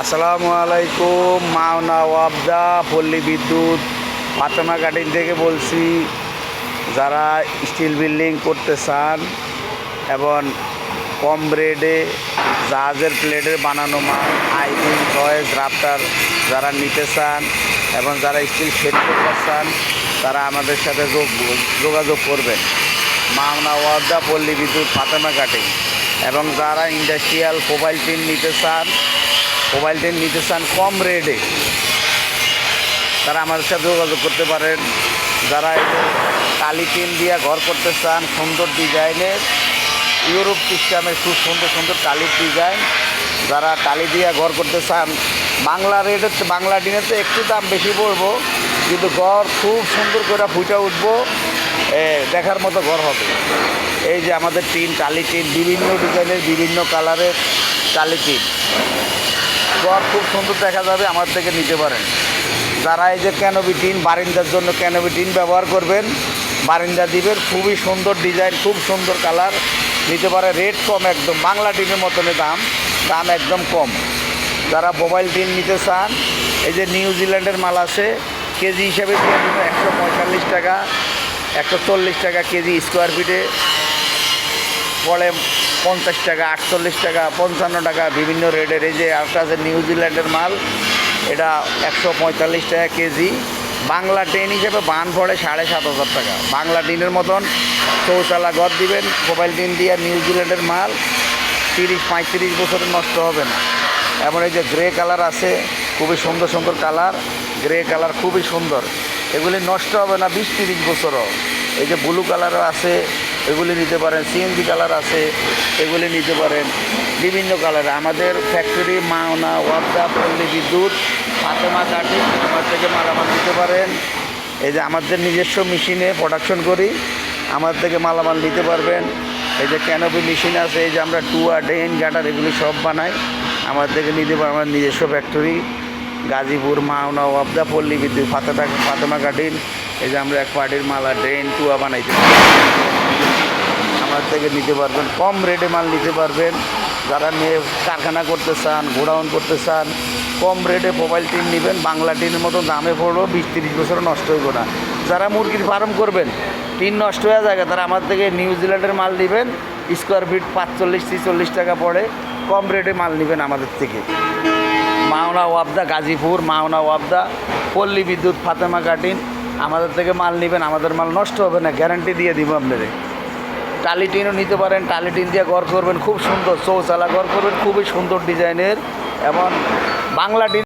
আসসালামু আলাইকুম। মাওনা ওয়াবদা পল্লী বিদ্যুৎ ফাতেমা কাটিং থেকে বলছি। যারা স্টিল বিল্ডিং করতে চান এবং কম রেটে জাহাজের প্লেটের বানানো মাল আইবিম টয়েস রাফটার যারা নিতে চান এবং যারা স্টিল সেট করতে চান তারা আমাদের সাথে যোগাযোগ করবেন। মাওনা ওয়াবদা পল্লী বিদ্যুৎ ফাতেমা কাটিং। এবং যারা ইন্ডাস্ট্রিয়াল মোবাইল টিন নিতে চান কম রেটে তারা আমাদের সাথে যোগাযোগ করতে পারেন। যারা টালি টিন দিয়ে ঘর করতে চান সুন্দর ডিজাইনের ইউরোপ সিস্টেমের খুব সুন্দর সুন্দর টালির ডিজাইন, যারা টালি দিয়ে ঘর করতে চান বাংলা রেটের বাংলা টিনেতে একটু দাম বেশি পড়বো, কিন্তু ঘর খুব সুন্দর করে ফুটে উঠবো, দেখার মতো ঘর হবে। এই যে আমাদের টিন টালি টিন বিভিন্ন ডিজাইনের বিভিন্ন কালারের টালি টিন, ঘর খুব সুন্দর দেখা যাবে, আমার থেকে নিতে পারেন। যারা এই যে ক্যানোপি টিন বারিন্দার জন্য ক্যানোপি টিন ব্যবহার করবেন, বারিন্দা দিবেন, খুবই সুন্দর ডিজাইন খুব সুন্দর কালার নিতে পারে। রেট কম, একদম বাংলা টিনের মতনই দাম একদম কম। যারা মোবাইল টিন নিতে চান এই যে নিউজিল্যান্ডের মাল আছে, কেজি হিসাবে দিয়ে দেবেন 145 টাকা 140 টাকা কেজি, স্কোয়ার ফিটে পড়ে 50 টাকা 48 টাকা 55 টাকা বিভিন্ন রেটের। এই যে একটা আছে নিউজিল্যান্ডের মাল, এটা 145 টাকা কেজি। বাংলা টিন হিসেবে বান পড়ে 7,500 টাকা। বাংলা টিনের মতন শৌচালা ঘর দিবেন মোবাইল টিন দিয়ে, নিউজিল্যান্ডের মাল 30-35 বছরে নষ্ট হবে না। এমন এই যে গ্রে কালার আছে, খুবই সুন্দর সুন্দর কালার, গ্রে কালার খুবই সুন্দর, এগুলি নষ্ট হবে না 20-30 বছরও। এই যে ব্লু কালারও আছে, এগুলি নিতে পারেন। সিএনজি কালার আছে, এগুলি নিতে পারেন। বিভিন্ন কালার আমাদের ফ্যাক্টরি মাওনা ওয়াবদা পল্লী বিদ্যুৎ ফাতেমা কাটিং, আমার থেকে মালামাল নিতে পারেন। এই যে আমাদের নিজস্ব মেশিনে প্রোডাকশন করি, আমার থেকে মালামাল নিতে পারবেন। এই যে ক্যানোপি মেশিন আছে, এই যে আমরা টুয়া ডেন গাটার এগুলি সব বানাই, আমার থেকে নিতে পারেন। আমার নিজস্ব ফ্যাক্টরি গাজীপুর মাওনা ওয়াবদা পল্লী বিদ্যুৎ ফাতেমা কাটিং। এই যে আমরা এক পার্টির মালা ড্রেন টুয়া বানাইতে আমার থেকে নিতে পারবেন, কম রেটে মাল নিতে পারবেন। যারা নিয়ে কারখানা করতে চান, গোডাউন করতে চান, কম রেটে মোবাইল টিন নেবেন, বাংলা টিনের মতো দামে পড়বো, 20-30 বছর নষ্ট হইব না। যারা মুরগির ফার্ম করবেন, টিন নষ্ট হয়ে যায়, তারা আমার থেকে নিউজিল্যান্ডের মাল নেবেন, স্কোয়ার ফিট 45-46 টাকা পড়ে, কম রেটে মাল নেবেন আমাদের থেকে। মাওনা ওয়াবদা গাজীপুর মাওনা ওয়াবদা পল্লী বিদ্যুৎ ফাতেমা কাটিং, আমাদের থেকে মাল নেবেন, আমাদের মাল নষ্ট হবে না, গ্যারান্টি দিয়ে দিব আপনাদের। টালি টিনও নিতে পারেন, টালি টিন দিয়ে ঘর করবেন, খুব সুন্দর শৌচালা ঘর করবেন, খুবই সুন্দর ডিজাইনের এবং বাংলা টিন।